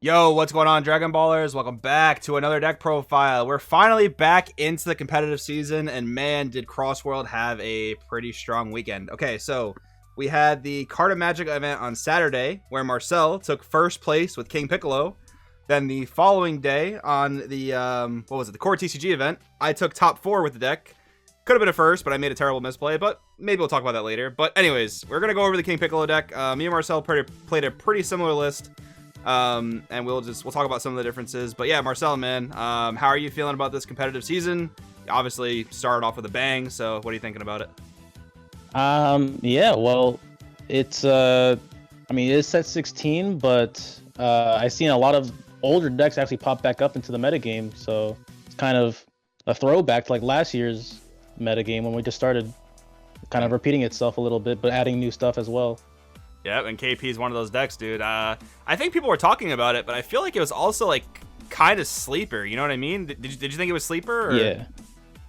Yo, what's going on, Dragon Ballers? Welcome back to another deck profile. We're finally back into the competitive season, and man, did Crossworld have a pretty strong weekend. Okay, so we had the Carta Magica event on Saturday, where Marcel took first place with King Piccolo. Then the following day on the, the Core TCG event, I took top 4 with the deck. Could have been a first, but I made a terrible misplay, but maybe we'll talk about that later. But anyways, we're going to go over the King Piccolo deck. Me and Marcel played a pretty similar list. And we'll talk about some of the differences. But yeah, Marcel, man, how are you feeling about this competitive season? You obviously started off with a bang, so what are you thinking about it? Yeah, well, it's I mean, it is set 16, but I've seen a lot of older decks actually pop back up into the metagame, so it's kind of a throwback to like last year's metagame when we just started kind of repeating itself a little bit, but adding new stuff as well. Yeah, and KP is one of those decks, dude. I think people were talking about it, but I feel like it was also like kind of sleeper. You know what I mean? Did you think it was sleeper? Or? Yeah.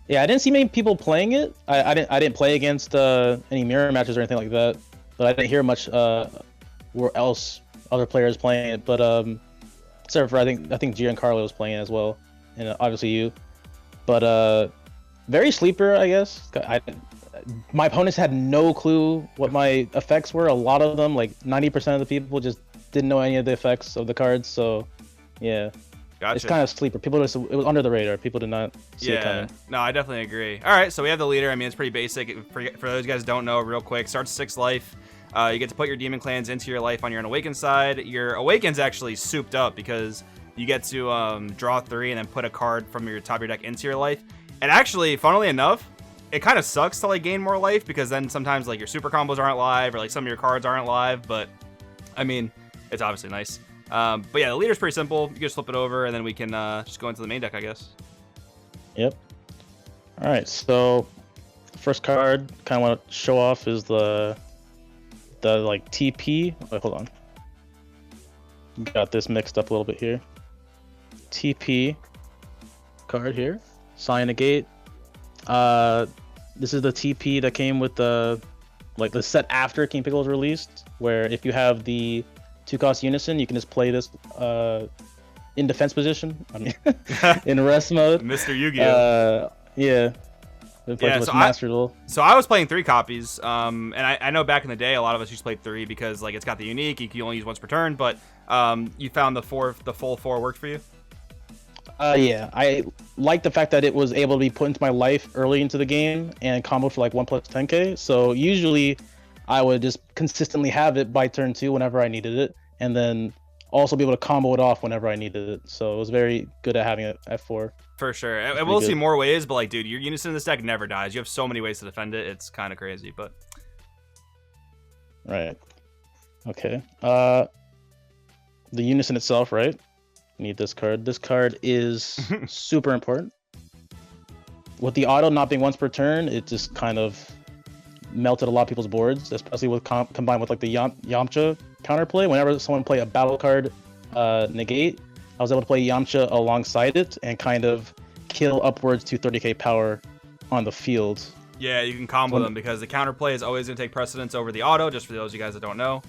I didn't see many people playing it. I didn't play against any mirror matches or anything like that, but I didn't hear much where else other players playing it. But except for I think Giancarlo was playing it as well, and obviously you. But very sleeper, I guess. My opponents had no clue what my effects were. A lot of them, like 90% of the people, just didn't know any of the effects of the cards. So, yeah, Gotcha. It's kind of sleeper. It was under the radar. People did not see it coming. No, I definitely agree. All right, so we have the leader. I mean, it's pretty basic. For those guys who don't know, real quick, starts 6 life. You get to put your demon clans into your life on your Unawakened side. Your Awakened's actually souped up because you get to draw 3 and then put a card from your top of your deck into your life. And actually, funnily enough, it kind of sucks to like gain more life because then sometimes like your super combos aren't live or like some of your cards aren't live, but I mean, it's obviously nice. But yeah, the leader's pretty simple. You just flip it over and then we can just go into the main deck, I guess. Yep. All right, so the first card kind of want to show off is the like TP. Wait, hold on. Got this mixed up a little bit here. TP card here. Sign Negate. This is the TP that came with the set after King Piccolo was released, where if you have the 2-cost Unison, you can just play this in defense position. I mean, in rest mode. Mr. Yu-Gi-Oh. Yeah. So I was playing 3 copies, and I know back in the day a lot of us used to play 3 because like it's got the unique, you can only use once per turn, but you found the full 4 worked for you? Yeah, I like the fact that it was able to be put into my life early into the game and combo for like 1 plus 10k. So usually I would just consistently have it by turn 2 whenever I needed it, and then also be able to combo it off whenever I needed it. So it was very good at having it at 4. For sure. And we'll see more ways, but like, dude, your Unison in this deck never dies. You have so many ways to defend it. It's kind of crazy, but... Right. Okay. The Unison itself, right? Need this card. This card is super important. With the auto not being once per turn, it just kind of melted a lot of people's boards, especially with combined with like the Yamcha counterplay. Whenever someone play a battle card negate, I was able to play Yamcha alongside it and kind of kill upwards to 30k power on the field. Yeah, you can combo them because the counterplay is always going to take precedence over the auto, just for those of you guys that don't know.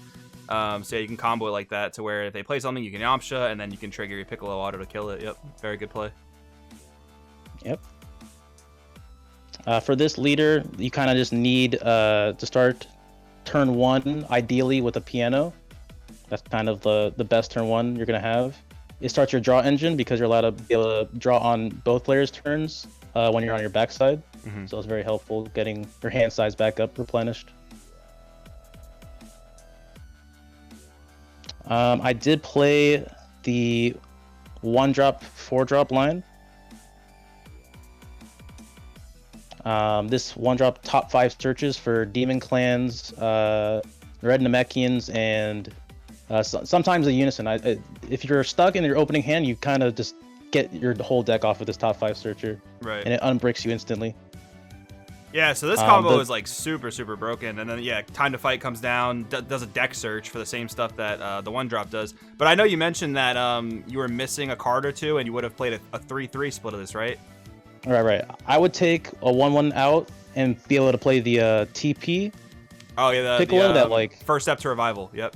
So yeah, you can combo it like that to where if they play something, you can Yamcha, and then you can trigger your Piccolo auto to kill it. Yep, very good play. Yep. For this leader, you kind of just need to start turn 1, ideally with a piano. That's kind of the best turn 1 you're going to have. It starts your draw engine because you're allowed to be able to draw on both players' turns when you're on your backside. Mm-hmm. So it's very helpful getting your hand size back up replenished. I did play the 1-drop, 4-drop line. This 1-drop top 5 searches for Demon Clans, Red Namekians, and sometimes a Unison. If you're stuck in your opening hand, you kind of just get your whole deck off with this top 5 searcher. Right. And it unbricks you instantly. Yeah, so this combo is like super broken, and then yeah, Time to Fight comes down, does a deck search for the same stuff that the 1-drop does. But I know you mentioned that you were missing a card or two, and you would have played a 3-3 split of this, right? Right. I would take a 1/1 out and be able to play the TP. Oh yeah, Piccolo that like first step to revival. Yep.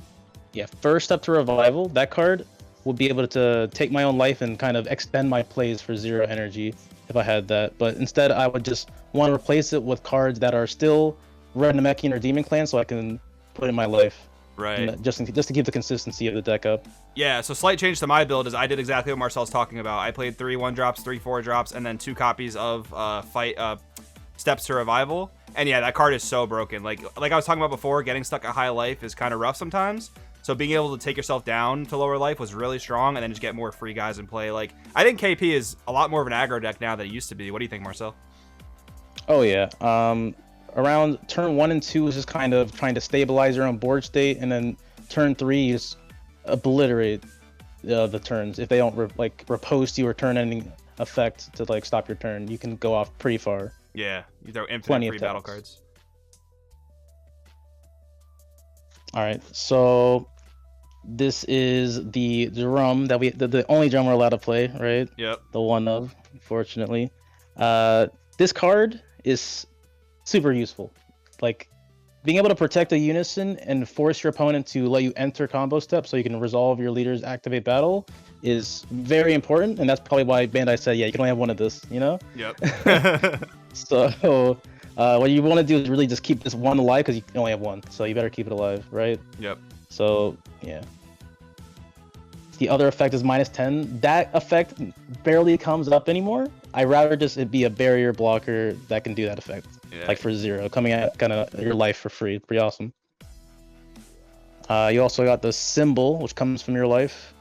Yeah, first step to revival. That card would be able to take my own life and kind of extend my plays for 0 energy if I had that. But instead, I would just want to replace it with cards that are still Red Namekian or Demon Clan, so I can put in my life. Right. And just to keep the consistency of the deck up. Yeah, so slight change to my build is I did exactly what Marcel's talking about. I played 3 1-drops, 3 4-drops, and then 2 copies of Steps to Revival. And yeah, that card is so broken. Like I was talking about before, getting stuck at high life is kind of rough sometimes. So being able to take yourself down to lower life was really strong, and then just get more free guys in play. Like, I think KP is a lot more of an aggro deck now than it used to be. What do you think, Marcel? Oh yeah. Around turn 1 and 2 is just kind of trying to stabilize your own board state, and then turn 3 you just obliterate the turns. If they don't repose to you or turn ending effect to like stop your turn, you can go off pretty far. Yeah, you throw infinite free battle attacks. cards. All right, so this is the drum that the only drum we're allowed to play, right? Yep. The one of, unfortunately. This card is super useful. Like, being able to protect a unison and force your opponent to let you enter combo steps so you can resolve your leader's activate battle is very important, and that's probably why Bandai said, yeah, you can only have one of this, you know? Yep. So, what you want to do is really just keep this one alive, because you only have one, so you better keep it alive, right? Yep. So, yeah. The other effect is -10. That effect barely comes up anymore. I'd rather just it be a barrier blocker that can do that effect. Yeah. Like for 0, coming at kind of your life for free. Pretty awesome. You also got the symbol, which comes from your life.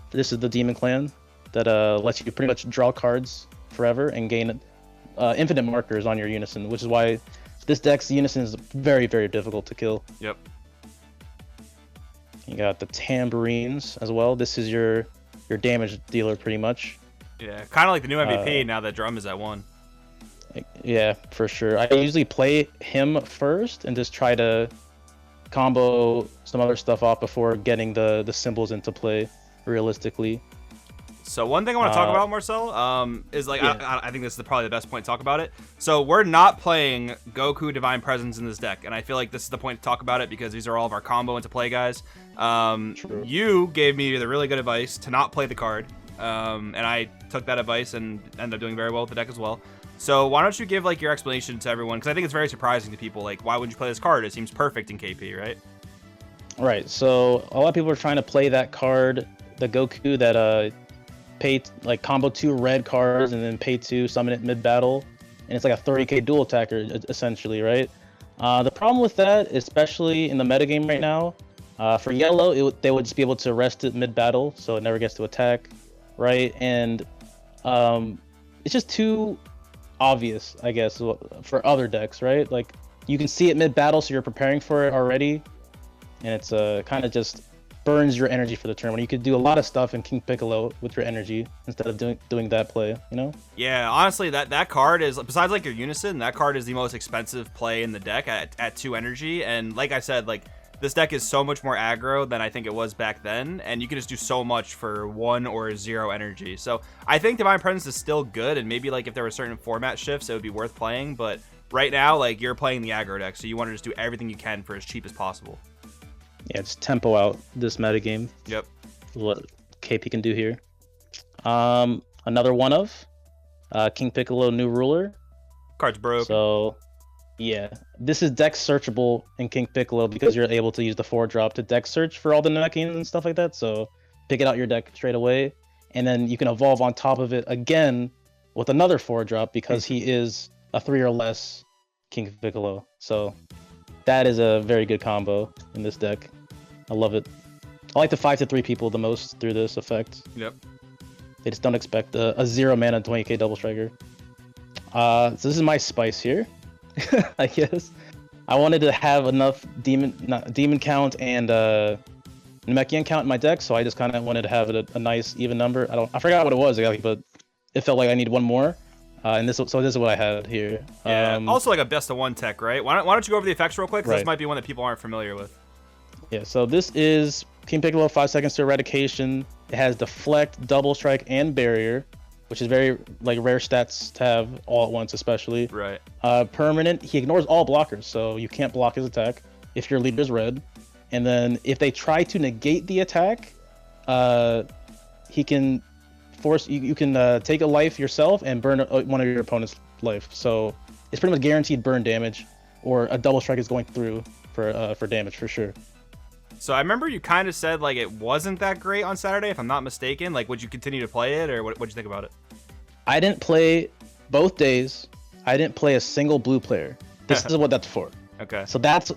This is the Demon Clan that lets you pretty much draw cards forever and gain infinite markers on your unison, which is why this deck's unison is very, very difficult to kill. Yep. You got the tambourines as well. This is your damage dealer, pretty much. Yeah, kind of like the new MVP now that drum is at 1. Yeah, for sure. I usually play him first and just try to combo some other stuff off before getting the symbols into play realistically. So one thing I want to talk about, Marcel, is like, yeah. I think this is probably the best point to talk about it. So we're not playing Goku Divine Presence in this deck, and I feel like this is the point to talk about it because these are all of our combo into play guys. True. You gave me the really good advice to not play the card, and I took that advice and ended up doing very well with the deck as well. So why don't you give like your explanation to everyone, because I think it's very surprising to people. Like, why wouldn't you play this card? It seems perfect in KP, right? Right. So a lot of people are trying to play that card, the Goku that pay like combo 2 red cards and then pay 2 summon it mid battle, and it's like a 30k dual attacker essentially, right? The problem with that, especially in the metagame right now, for yellow, they would just be able to rest it mid battle, so it never gets to attack, right? And it's just too obvious, I guess, for other decks, right? Like, you can see it mid battle, so you're preparing for it already, and it's kind of just burns your energy for the turn when you could do a lot of stuff in King Piccolo with your energy instead of doing that play, you know? Yeah, honestly, that card is, besides like your unison, that card is the most expensive play in the deck at 2 energy. And like I said, like, this deck is so much more aggro than I think it was back then, and you can just do so much for 1 or 0 energy. So I think Divine Presence is still good, and maybe like if there were certain format shifts, it would be worth playing. But right now, like, you're playing the aggro deck, so you want to just do everything you can for as cheap as possible. Yeah, just tempo out this metagame. Yep. What KP can do here. Another one of King Piccolo, New Ruler. Card's broke. So, yeah, this is deck searchable in King Piccolo because you're able to use the 4-drop to deck search for all the Namekians and stuff like that. So pick it out your deck straight away, and then you can evolve on top of it again with another 4-drop because he is a 3 or less King Piccolo. So that is a very good combo in this deck. I love it. I like the 5-3 people the most through this effect. Yep. They just don't expect a 0 mana 20k double striker. So this is my spice here, I guess. I wanted to have enough demon count and Namekian count in my deck, so I just kind of wanted to have it a nice even number. I forgot what it was exactly, but it felt like I needed one more. And this is what I had here. Yeah. Also like a best of 1 tech, right? Why don't you go over the effects real quick? Because Right. this might be one that people aren't familiar with. Yeah, so this is King Piccolo, 5 seconds to eradication. It has deflect, double strike, and barrier, which is very like rare stats to have all at once, especially. Right. Permanent, he ignores all blockers, so you can't block his attack if your leader is red. And then if they try to negate the attack, he can force you can take a life yourself and burn one of your opponent's life. So it's pretty much guaranteed burn damage, or a double strike is going through for damage for sure. So I remember you kind of said like it wasn't that great on Saturday, if I'm not mistaken. Like, would you continue to play it, or what'd you think about it? I didn't play both days. I didn't play a single blue player. This is what that's for. Okay. So that's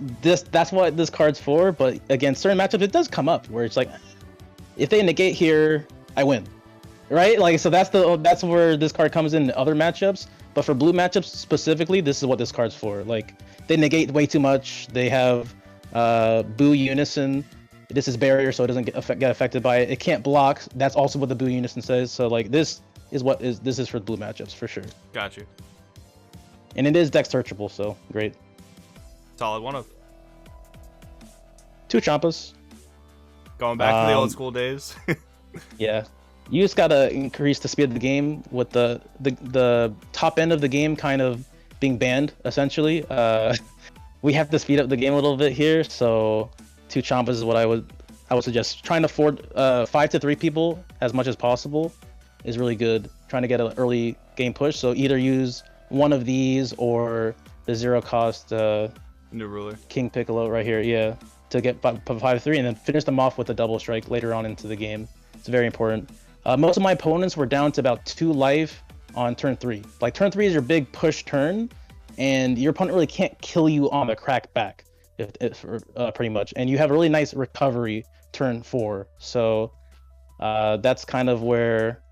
what this card's for. But again, certain matchups it does come up where it's like, if they negate here, I win, right? Like, so that's where this card comes in other matchups. But for blue matchups specifically, this is what this card's for. Like, they negate way too much. They have Boo Unison. This is barrier, so it doesn't get affected by it. It can't block. That's also what the Boo Unison says. So like this is for blue matchups for sure. Got you. And it is deck searchable, so great. Solid one of. 2 Champas. Going back to the old school days. Yeah. You just gotta increase the speed of the game with the top end of the game kind of being banned essentially. We have to speed up the game a little bit here, so 2 Champas is what I would suggest. Trying to afford 5 to 3 people as much as possible is really good. Trying to get an early game push, so either use one of these or the 0 cost New ruler King Piccolo right here, yeah, to get 5-3 and then finish them off with a double strike later on into the game. It's very important. Most of my opponents were down to about 2 life on turn 3. Like, turn 3 is your big push turn, and your opponent really can't kill you on the crack back, pretty much. And you have a really nice recovery turn 4. So that's kind of where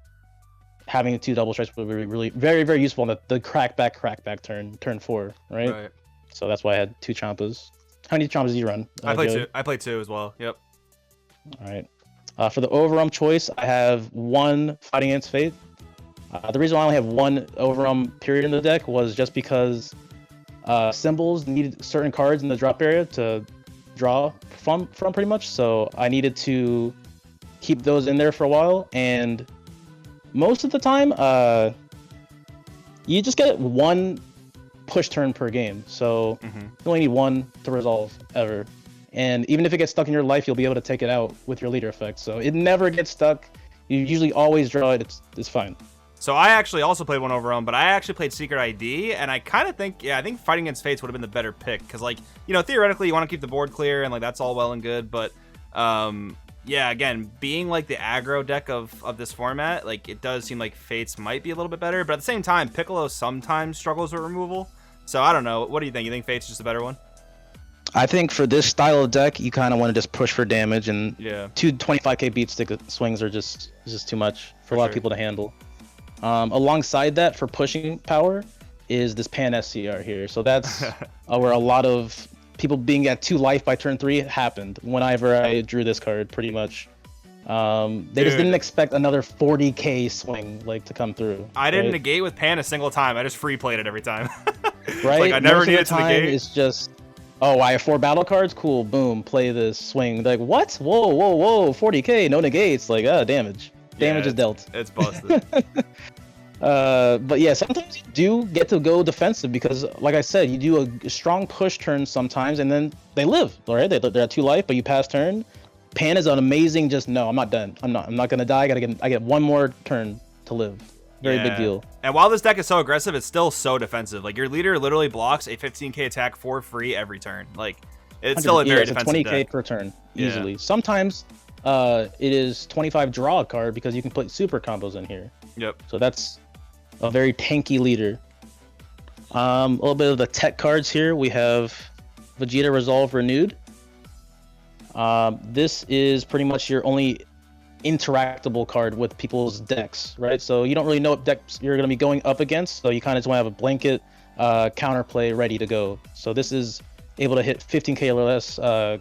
having 2 double strikes would be really very, very useful on the crack back turn 4, right? So that's why I had 2 Champas. How many Champas do you run? I play 2. I play 2 as well. Yep. All right. For the overrun choice, I have 1 Fighting Against Fate. The reason why I only have 1 overrun period in the deck was just because symbols needed certain cards in the drop area to draw from pretty much. So I needed to keep those in there for a while, and most of the time, you just get 1 push turn per game. So you only need 1 to resolve ever. And even if it gets stuck in your life, you'll be able to take it out with your leader effect. So it never gets stuck. You usually always draw it. It's fine. So I actually also played 1 overrun, but I actually played Secret ID, and I kind of think, I think Fighting Against Fates would have been the better pick, because, like, you know, theoretically you want to keep the board clear, and like that's all well and good, but yeah, again, being like the aggro deck of this format, like, it does seem like Fates might be a little bit better, but at the same time, Piccolo sometimes struggles with removal. So I don't know. What do you think? You think Fates is just a better one? I think for this style of deck, you kind of want to just push for damage, and 2 25k beat stick swings are just too much for a lot of people to handle. Alongside that, for pushing power, is this Pan SCR here. So that's where a lot of people being at 2 life by turn 3 happened whenever I drew this card, pretty much. They just didn't expect another 40k swing like to come through. I didn't negate with Pan a single time. I just free played it every time. Right? Like, I never needed to negate. It's just, oh, I have 4 battle cards? Cool, boom, play this swing. Like, what? Whoa, 40k, no negates. Like, damage. Damage is dealt. It's busted. But yeah, sometimes you do get to go defensive because, like I said, you do a strong push turn sometimes, and then they live. All right, they're at 2 life, but you pass turn. Pan is an amazing. Just no, I'm not done. I'm not gonna die. I get 1 more turn to live. Very big deal. And while this deck is so aggressive, it's still so defensive. Like, your leader literally blocks a 15k attack for free every turn. Like, it's still a very defensive 20k deck. per turn easily. Sometimes it is 25 draw a card because you can put super combos in here. Yep. So that's a very tanky leader. A little bit of the tech cards here. We have Vegeta Resolve Renewed. This is pretty much your only interactable card with people's decks, right? So you don't really know what decks you're going to be going up against, so you kind of just want to have a blanket counterplay ready to go. So this is able to hit 15k or less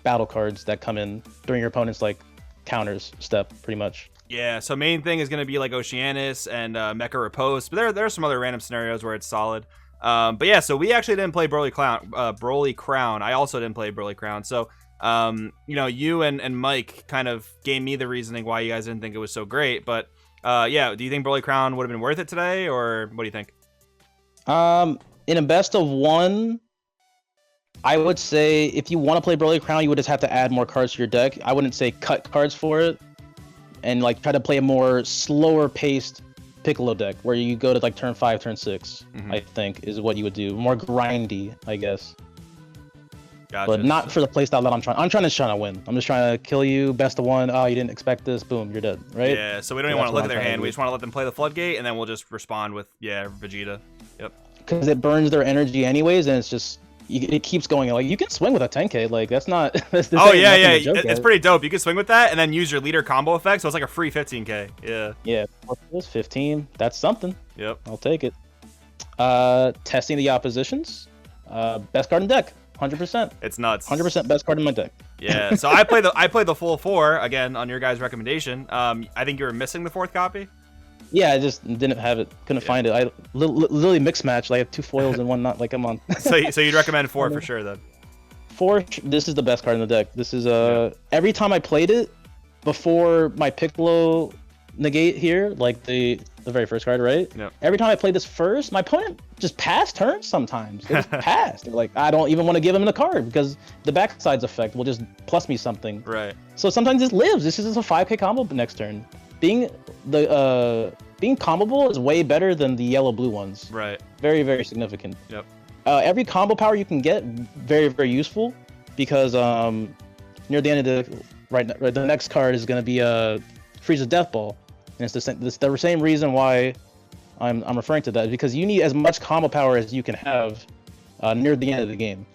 battle cards that come in during your opponent's like counters step, pretty much. Yeah, so main thing is going to be like Oceanus and Mecha Riposte, but there are some other random scenarios where it's solid. But yeah, so we actually didn't play Broly Crown. I also didn't play Broly Crown. So you know, you and Mike kind of gave me the reasoning why you guys didn't think it was so great. But yeah, do you think Broly Crown would have been worth it today, or what do you think? In a best of 1, I would say if you want to play Broly Crown, you would just have to add more cards to your deck. I wouldn't say cut cards for it. and like try to play a more slower paced Piccolo deck where you go to like turn 5, turn 6. I think is what you would do. More grindy, I guess. Gotcha. But not for the playstyle that I'm trying. I'm trying to win. I'm just trying to kill you, best of one. Oh, you didn't expect this. Boom, you're dead. Right? Yeah. So we don't even want to look at their hand. We just want to let them play the floodgate, and then we'll just respond with Vegeta. Yep. Because it burns their energy anyways, and it's just it keeps going. Like you can swing with a 10k. Like that's not. This oh yeah, it's pretty dope. You can swing with that, and then use your leader combo effect. So it's like a free 15k. Yeah. Yeah. It's 15. That's something. Yep. I'll take it. Testing the oppositions. Best card in deck. 100%. It's nuts. 100% best card in my deck. Yeah. So I played the full 4 again on your guys' recommendation. I think you were missing the 4th copy. Yeah, I just didn't have it. Couldn't find it. I literally mixed match. Like I have 2 foils and 1 not. Like come on. so you'd recommend 4 for sure then. 4. This is the best card in the deck. This is every time I played it before my Piccolo negate here, like the very first card, right? Yep. Every time I played this first, my opponent just passed turns sometimes. They just passed. They're like, I don't even want to give him the card because the backside's effect will just plus me something. Right. So sometimes this lives. This is a 5k combo next turn. Being comboable is way better than the yellow-blue ones. Right. Very, very significant. Yep. Every combo power you can get, very, very useful because near the end of the next card is going to be Frieza's Death Ball. And it's the same reason why I'm referring to that, because you need as much combo power as you can have near the end of the game.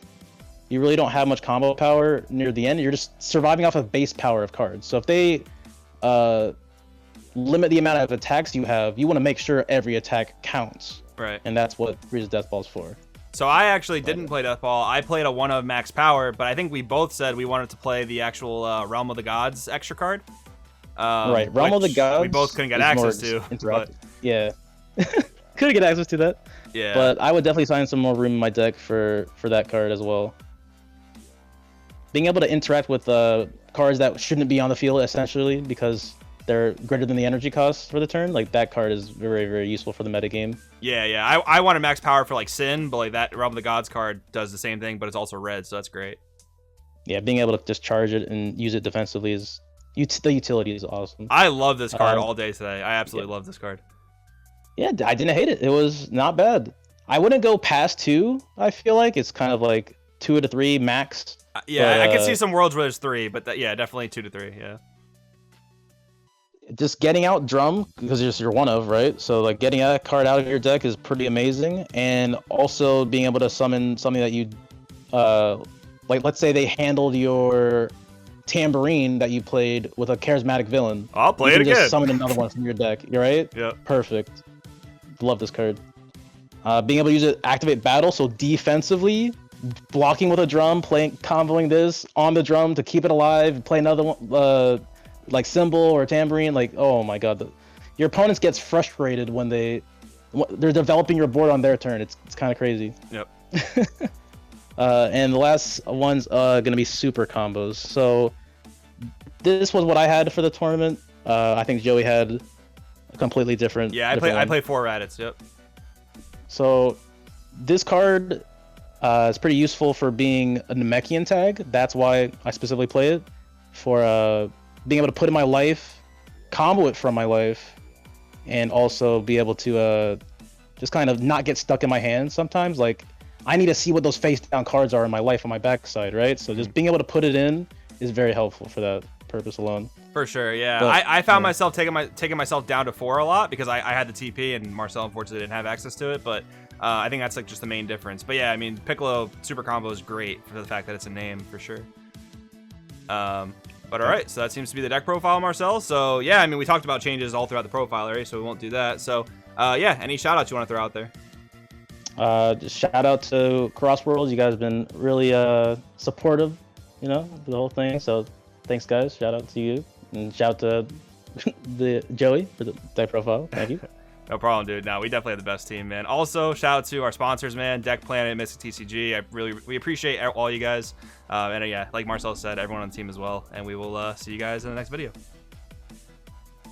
You really don't have much combo power near the end. You're just surviving off of base power of cards. So if they limit the amount of attacks you have, you want to make sure every attack counts. Right. And that's what Frieza's Death Ball is for. So I actually didn't play Death Ball. I played a 1 of max power, but I think we both said we wanted to play the actual Realm of the Gods extra card. Right, Realm of the Gods. We both couldn't get access to. But... Yeah, couldn't get access to that. Yeah. But I would definitely find some more room in my deck for that card as well. Being able to interact with cards that shouldn't be on the field, essentially, because they're greater than the energy cost for the turn. Like that card is very, very useful for the metagame. Yeah. I wanted max power for like Sin, but like that Realm of the Gods card does the same thing, but it's also red, so that's great. Yeah, being able to just charge it and use it defensively is. The utility is awesome. I love this card all day today. I absolutely love this card. Yeah, I didn't hate it. It was not bad. I wouldn't go past 2. I feel like it's kind of like 2 to 3 max. Yeah, but, I can see some worlds where there's 3, but definitely 2 to 3. Yeah. Just getting out Drum because you're 1 of, right? So like getting that card out of your deck is pretty amazing, and also being able to summon something that you, like let's say they handled your Tambourine that you played with a charismatic villain. I'll play it again. Just summon another one from your deck. You're right. Yeah. Perfect. Love this card. Being able to use it, activate battle. So defensively, blocking with a drum, comboing this on the drum to keep it alive. Play another one, like cymbal or tambourine. Like, oh my god, your opponents gets frustrated when they're developing your board on their turn. It's kind of crazy. Yep. And the last one's gonna be super combos. So this was what I had for the tournament. I think Joey had a completely different. Yeah, I play 4 Raditz. Yep. So this card is pretty useful for being a Namekian tag. That's why I specifically play it, for being able to put in my life, combo it from my life, and also be able to just kind of not get stuck in my hands sometimes. Like I need to see what those face down cards are in my life on my backside, right? So just being able to put it in is very helpful for that purpose alone. For sure, yeah. But, I found myself taking myself down to 4 a lot because I had the TP and Marcel unfortunately didn't have access to it. But I think that's like just the main difference. But yeah, I mean Piccolo super combo is great for the fact that it's a name for sure. But all right, so that seems to be the deck profile, Marcel. So yeah, I mean we talked about changes all throughout the profile, right? So we won't do that. So yeah, any shout outs you want to throw out there? Just shout out to Crossworlds. You guys have been really supportive, for the whole thing. So thanks, guys. Shout out to you, and shout out to the Joey for the deck profile. Thank you. No problem, dude. No, we definitely have the best team, man. Also, shout out to our sponsors, man. Deck Planet, Mystic TCG. We appreciate all you guys. And yeah, like Marcel said, everyone on the team as well. And we will see you guys in the next video.